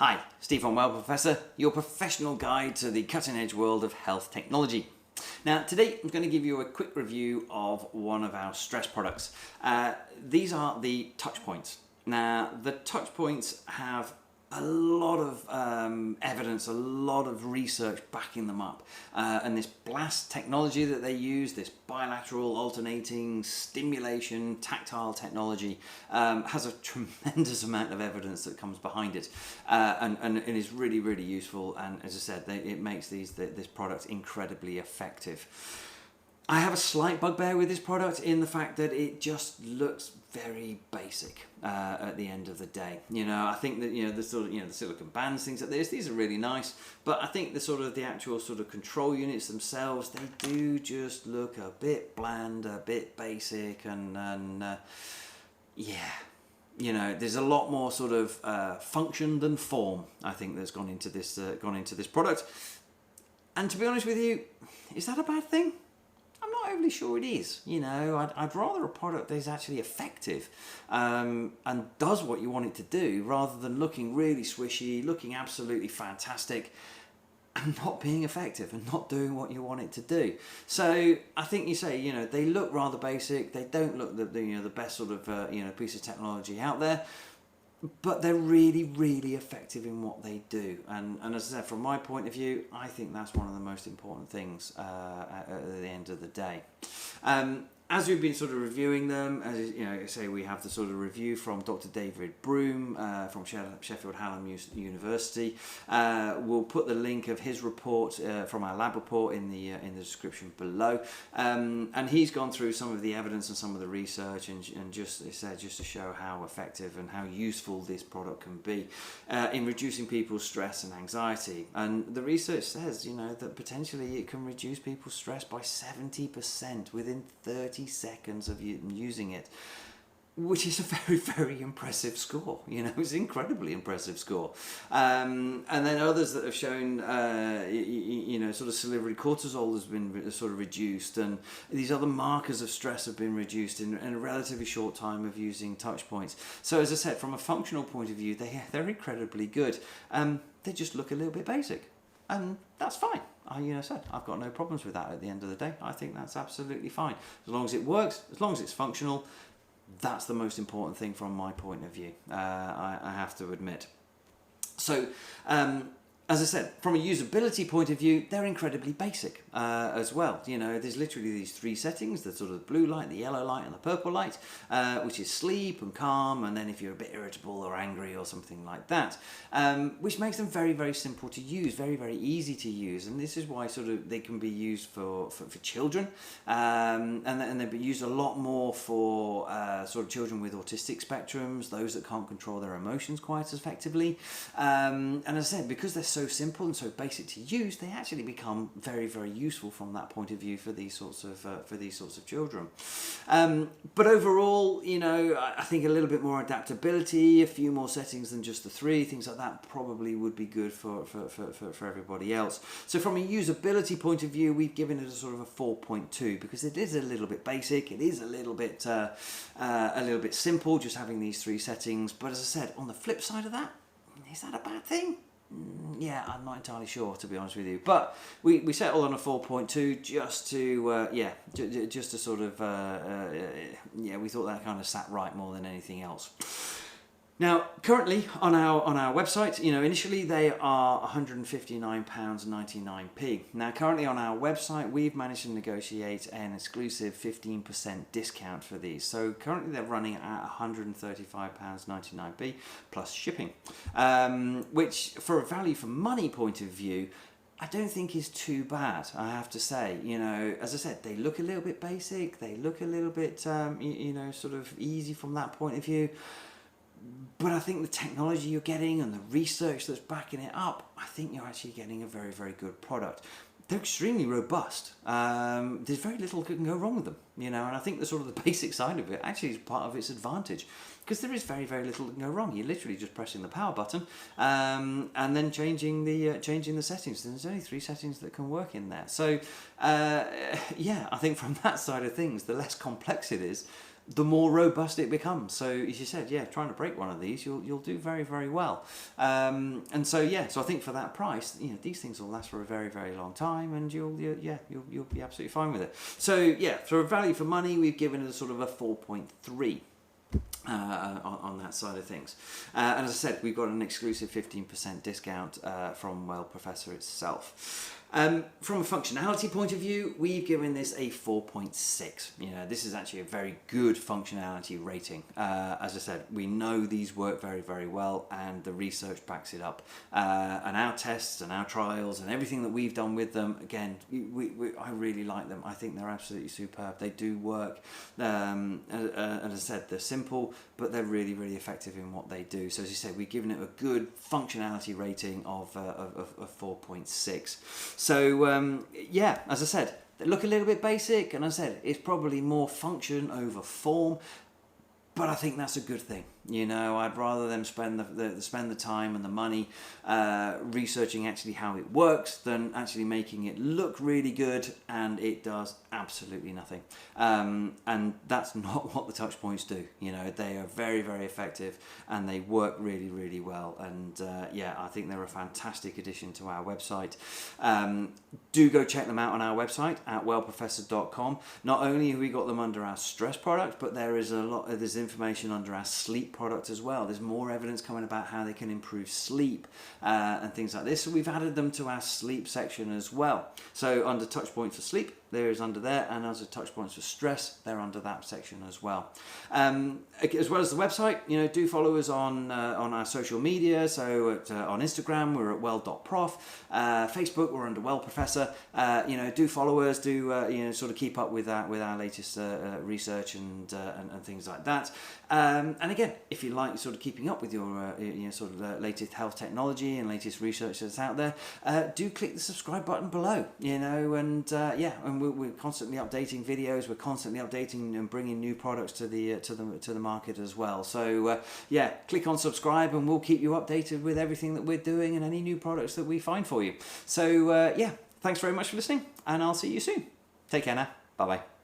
Hi, Steve from Well Professor, your professional guide to the cutting edge world of health technology. Now today I'm going to give you a quick review of one of our stress products. These are the Touchpoints. Now the Touchpoints have a lot of evidence, a lot of research backing them up, and this blast technology that they use, this bilateral alternating stimulation tactile technology, has a tremendous amount of evidence that comes behind it, and it is really useful, and as I said, it makes this product incredibly effective. I have a slight bugbear with this product in the fact that it just looks very basic at the end of the day. I think that the sort of the silicon bands, things like this, these are really nice, but I think the actual sort of control units themselves, they do just look a bit bland, a bit basic, and there's a lot more sort of function than form, I think, that's gone into this product. And to be honest with you, is that a bad thing? I'm not overly sure it is. I'd rather a product that is actually effective and does what you want it to do, rather than looking really swishy, looking absolutely fantastic, and not being effective and not doing what you want it to do. So I think you say, they look rather basic. They don't look the best sort of piece of technology out there, but they're really effective in what they do, and as I said, from my point of view, I think that's one of the most important things at the end of the day. As we've been sort of reviewing them, as I say, we have the sort of review from Dr. David Broom from Sheffield Hallam University. We'll put the link of his report from our lab report in the description below, and he's gone through some of the evidence and some of the research, and just to show how effective and how useful this product can be in reducing people's stress and anxiety. And the research says that potentially it can reduce people's stress by 70% within 30 seconds of using it, which is a very impressive score. It's an incredibly impressive score. And then others that have shown sort of salivary cortisol has been sort of reduced, and these other markers of stress have been reduced in a relatively short time of using Touchpoints. So as I said, from a functional point of view, they're incredibly good. They just look a little bit basic, and that's fine. I said I've got no problems with that at the end of the day. I think that's absolutely fine. As long as it works, as long as it's functional, that's the most important thing from my point of view, I have to admit. So, as I said, from a usability point of view, they're incredibly basic as well. There's literally these three settings: the sort of blue light, the yellow light, and the purple light, which is sleep and calm, and then if you're a bit irritable or angry or something like that, which makes them very simple to use, very easy to use. And this is why sort of they can be used for children, and they've been used a lot more for sort of children with autistic spectrums, those that can't control their emotions quite as effectively. And as I said, because they're so simple and so basic to use, they actually become very useful from that point of view for these sorts of children. But overall, I think a little bit more adaptability, a few more settings than just the three, things like that probably would be good for everybody else. So from a usability point of view, we've given it a sort of a 4.2 because it is a little bit basic, it is a little bit simple, just having these three settings. But as I said, on the flip side of that, is that a bad thing? Yeah, I'm not entirely sure, to be honest with you, but we settled on a 4.2 just to just to sort of we thought that kind of sat right more than anything else. Now, currently on our website, initially they are £159.99. Now, currently on our website, we've managed to negotiate an exclusive 15% discount for these. So currently they're running at £135.99 plus shipping, which for a value for money point of view, I don't think is too bad, I have to say. As I said, they look a little bit basic, they look a little bit, sort of easy from that point of view. But I think the technology you're getting and the research that's backing it up, I think you're actually getting a very good product. They're extremely robust. There's very little that can go wrong with them. you know, and I think the sort of the basic side of it actually is part of its advantage, because there is very, very little that can go wrong. You're literally just pressing the power button and then changing the settings. There's only 3 settings that can work in there. So yeah, I think from that side of things, the less complex it is, the more robust it becomes. So as you said, yeah, trying to break one of these, you'll do very, very well. And so yeah, so I think for that price, you know, these things will last for a very, very long time, and you'll be absolutely fine with it. So yeah, for value for money, we've given it a sort of a 4.3. On that side of things. And as I said, we've got an exclusive 15% discount from Well Professor itself. From a functionality point of view, we've given this a 4.6. You know, this is actually a very good functionality rating. As I said, we know these work very, very well, and the research backs it up. And our tests and our trials and everything that we've done with them, again, I really like them. I think they're absolutely superb. They do work. As I said, they're simple, but they're really, really effective in what they do. So as you said, we've given it a good functionality rating of 4.6. So yeah, as I said, they look a little bit basic, and as I said, it's probably more function over form, but I think that's a good thing. You know, I'd rather them spend the time and the money researching actually how it works than actually making it look really good and it does absolutely nothing. And that's not what the Touchpoints do. You know, they are very, very effective and they work really, really well. And yeah, I think they're a fantastic addition to our website. Do go check them out on our website at wellprofessor.com. Not only have we got them under our stress product, but there's information under our sleep product as well. There's more evidence coming about how they can improve sleep and things like this. So we've added them to our sleep section as well. So under Touchpoint for sleep, there is under there, and as a Touchpoints for stress, they're under that section as well. As well as the website, you know, do follow us on our social media. So on Instagram, we're at well.prof. Facebook, we're under Well Professor. You know, do follow us. Do you know, sort of keep up with our latest research and things like that. And again, if you like sort of keeping up with your you know, sort of latest health technology and latest research that's out there, do click the subscribe button below. You know, and yeah, and we're constantly updating videos. We're constantly updating and bringing new products to the market as well. So yeah, click on subscribe, and we'll keep you updated with everything that we're doing and any new products that we find for you. So yeah, thanks very much for listening, and I'll see you soon. Take care now. Bye bye.